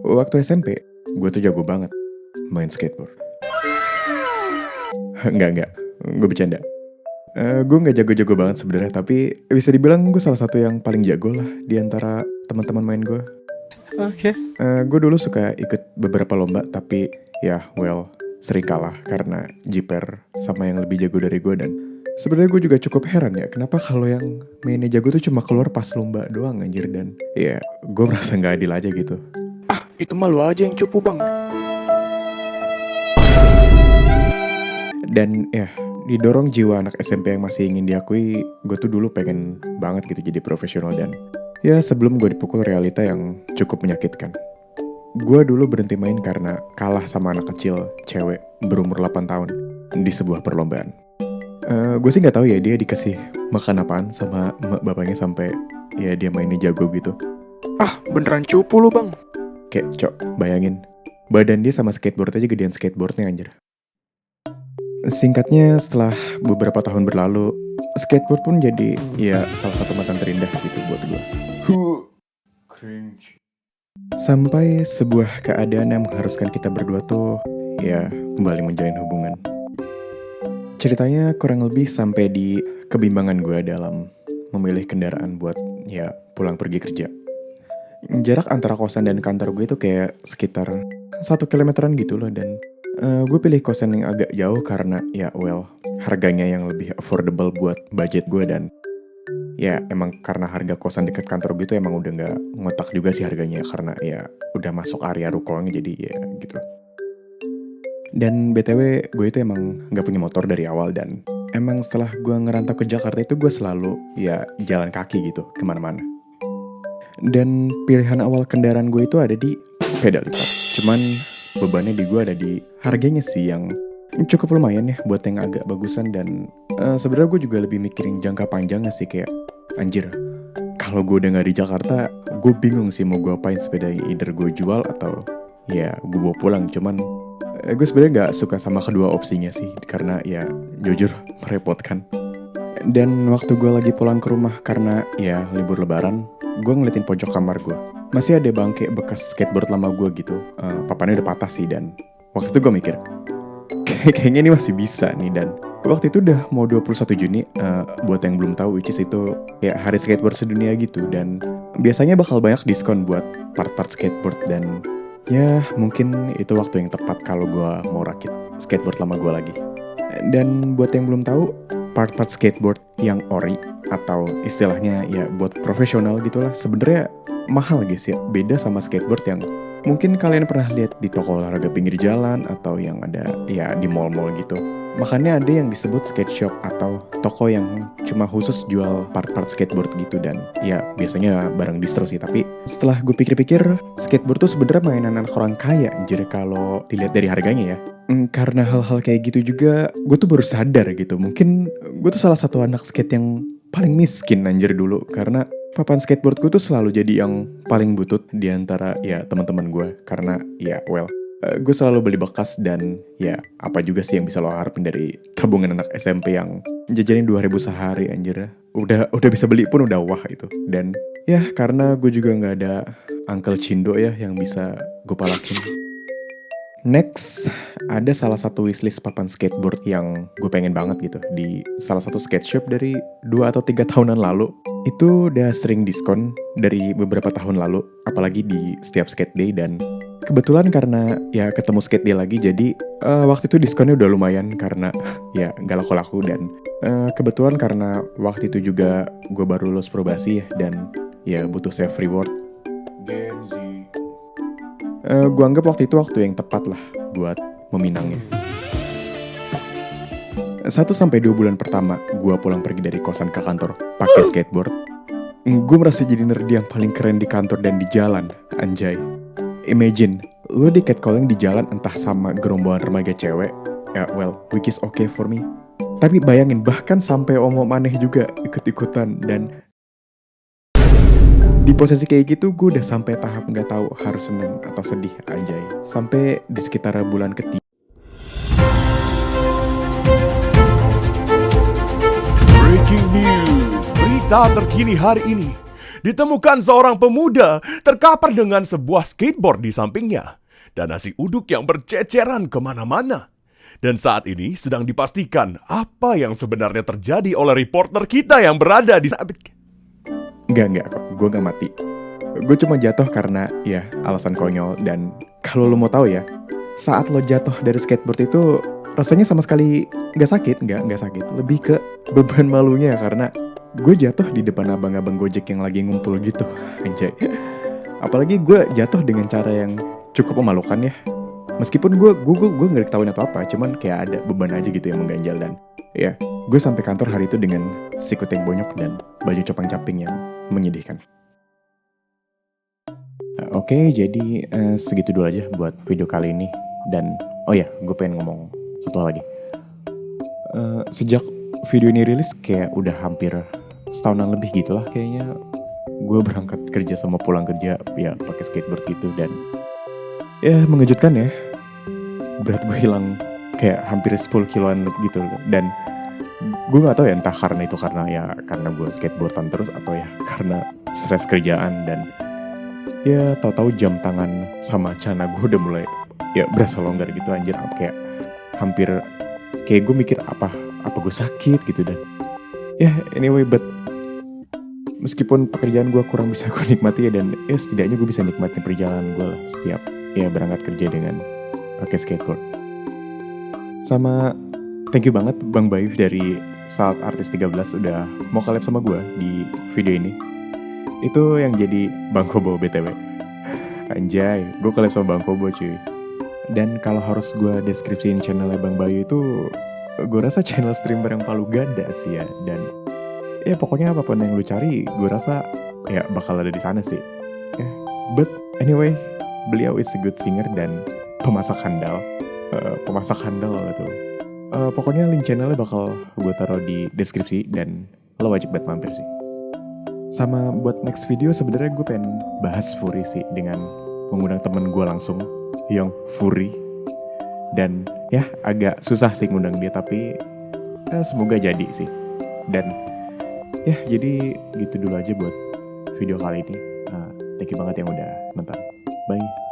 Waktu SMP, gue tuh jago banget main skateboard. Enggak, gue bercanda. Gue nggak jago-jago banget sebenarnya, tapi bisa dibilang gue salah satu yang paling jago lah di antara teman-teman main gue. Oke. Gue dulu suka ikut beberapa lomba, tapi ya sering kalah karena jiper sama yang lebih jago dari gue. Dan sebenarnya gue juga cukup heran ya, kenapa kalau yang mainnya jago tuh cuma keluar pas lomba doang anjir. Dan ya gue merasa nggak adil aja gitu. Itu mah lu aja yang cupu bang. Dan ya, didorong jiwa anak SMP yang masih ingin diakui, gue tuh dulu pengen banget gitu jadi profesional. Dan ya sebelum gue dipukul realita yang cukup menyakitkan. Gue dulu berhenti main karena kalah sama anak kecil cewek berumur 8 tahun di sebuah perlombaan. Gue sih gak tahu ya dia dikasih makan apaan sama emak bapaknya sampai ya dia mainnya jago gitu. Beneran cupu lu bang. Kayak bayangin, badan dia sama skateboard aja gedean skateboardnya anjir. Singkatnya, setelah beberapa tahun berlalu, skateboard pun jadi ya salah satu mantan terindah gitu buat gue. Cringe. Sampai sebuah keadaan yang mengharuskan kita berdua tuh ya kembali menjalin hubungan. Ceritanya kurang lebih sampai di kebimbangan gue dalam memilih kendaraan buat ya pulang pergi kerja. Jarak antara kosan dan kantor gue itu kayak sekitar 1 kilometeran gitu loh. Dan gue pilih kosan yang agak jauh karena ya harganya yang lebih affordable buat budget gue. Dan ya emang karena harga kosan dekat kantor gue itu emang udah gak ngotak juga sih harganya, karena ya udah masuk area rukonya, jadi ya gitu. Dan BTW gue itu emang gak punya motor dari awal. Dan emang setelah gue ngerantau ke Jakarta itu gue selalu ya jalan kaki gitu kemana-mana. Dan pilihan awal kendaraan gue itu ada di sepeda lipat. Cuman bebannya di gue ada di harganya sih yang cukup lumayan ya buat yang agak bagusan. Dan sebenarnya gue juga lebih mikirin jangka panjangnya sih, kayak anjir, kalau gue udah gak di Jakarta, gue bingung sih mau gue apain sepeda, either gue jual atau ya gue bawa pulang. Cuman gue sebenarnya gak suka sama kedua opsinya sih, karena ya jujur merepotkan. Dan waktu gue lagi pulang ke rumah karena ya libur lebaran, gue ngeliatin pojok kamar gue, masih ada bangke bekas skateboard lama gue gitu. Papannya udah patah sih. Dan waktu itu gue mikir, kayaknya ini masih bisa nih. Dan waktu itu udah mau 21 Juni, buat yang belum tahu, which is itu ya hari skateboard sedunia gitu. Dan biasanya bakal banyak diskon buat part-part skateboard. Dan ya mungkin itu waktu yang tepat kalau gue mau rakit skateboard lama gue lagi. Dan buat yang belum tahu, part-part skateboard yang ori atau istilahnya ya buat profesional gitulah, sebenarnya mahal guys ya. Beda sama skateboard yang mungkin kalian pernah lihat di toko olahraga pinggir jalan atau yang ada ya di mall-mall gitu. Makanya ada yang disebut skate shop atau toko yang cuma khusus jual part-part skateboard gitu. Dan ya biasanya barang distro sih. Tapi setelah gue pikir-pikir, skateboard tuh sebenarnya mainan anak orang kaya anjir kalau dilihat dari harganya ya. Karena hal-hal kayak gitu juga gue tuh baru sadar gitu. Mungkin gue tuh salah satu anak skate yang paling miskin anjir dulu, karena papan skateboard gue tuh selalu jadi yang paling butut di antara ya teman-teman gue. Karena ya gue selalu beli bekas. Dan ya apa juga sih yang bisa lo harapin dari tabungan anak SMP yang jajanin 2.000 sehari anjir. Udah bisa beli pun udah wah itu. Dan ya karena gue juga gak ada Uncle Cindo ya yang bisa gue palakin. Next, ada salah satu wishlist papan skateboard yang gue pengen banget gitu di salah satu skate shop dari 2 atau 3 tahunan lalu. Itu udah sering diskon dari beberapa tahun lalu, apalagi di setiap skate day. Dan kebetulan karena ya ketemu skate day lagi, jadi waktu itu diskonnya udah lumayan karena ya gak laku-laku. Dan kebetulan karena waktu itu juga gue baru lulus probasi ya, dan ya butuh save reward. Gue anggap waktu itu waktu yang tepat lah buat meminangnya. 1-2 bulan pertama gue pulang pergi dari kosan ke kantor pakai skateboard, gue merasa jadi nerd yang paling keren di kantor dan di jalan, anjay. Imagine, lo di catcalling di jalan entah sama gerombongan remaja cewek, which is okay for me. Tapi bayangin, bahkan sampai om-om aneh juga ikut-ikutan. Dan di posisi kayak gitu gue udah sampai tahap gak tahu harus seneng atau sedih anjay. Sampai di sekitar bulan ketiga. Breaking news, berita terkini hari ini. ditemukan seorang pemuda terkapar dengan sebuah skateboard di sampingnya dan nasi uduk yang berceceran kemana-mana. Dan saat ini sedang dipastikan apa yang sebenarnya terjadi oleh reporter kita yang berada di saat... Enggak kok, gue gak mati. Gue cuma jatuh karena ya alasan konyol. Dan kalau lo mau tahu ya, saat lo jatuh dari skateboard itu rasanya sama sekali gak sakit, gak sakit. Lebih ke beban malunya karena gue jatuh di depan abang-abang Gojek yang lagi ngumpul gitu, anjay. Apalagi gue jatuh dengan cara yang cukup memalukan ya. Meskipun gue gak diketahuin atau apa, cuman kayak ada beban aja gitu yang mengganjal. Dan ya, gue sampai kantor hari itu dengan sikut yang bonyok dan baju copang-caping yang menyedihkan. Oke, jadi segitu dulu aja buat video kali ini. Dan oh ya, gue pengen ngomong satu hal lagi. Sejak video ini rilis kayak udah hampir setahunan lebih gitulah kayaknya. Gue berangkat kerja sama pulang kerja ya pakai skateboard gitu. Dan ya mengejutkan ya, berat gue hilang kayak hampir 10 kiloan gitu. Dan gue gak tahu ya, entah karena gue skateboardan terus atau ya karena stres kerjaan. Dan ya tahu-tahu jam tangan sama celana gue udah mulai ya berasa longgar gitu anjir. Kayak hampir kayak gue mikir apa gue sakit gitu. Dan ya anyway, but meskipun pekerjaan gue kurang bisa gue nikmati ya, dan ya setidaknya gue bisa nikmatin perjalanan gue lah setiap ya berangkat kerja dengan pakai skateboard. Sama thank you banget Bang Bayu dari Salt Artis 13 udah mau collab sama gue di video ini. Itu yang jadi Bang Kobo BTW. Anjay, gue collab sama Bang Kobo cuy. Dan kalau harus gue deskripsiin channelnya Bang Bayu itu, gue rasa channel streamer yang paling ganda sih ya. Dan ya pokoknya apapun yang lu cari, gue rasa ya bakal ada di sana sih. But anyway, beliau is a good singer dan pemasak handal. Tuh. Pokoknya link channelnya bakal gue taruh di deskripsi dan lo wajib banget mampir sih. Sama buat next video sebenarnya gue pengen bahas Fury sih dengan mengundang temen gue langsung yang Fury. Dan ya agak susah sih ngundang dia, tapi semoga jadi sih. Dan ya jadi gitu dulu aja buat video kali ini. Thank you banget yang udah nonton. Bye.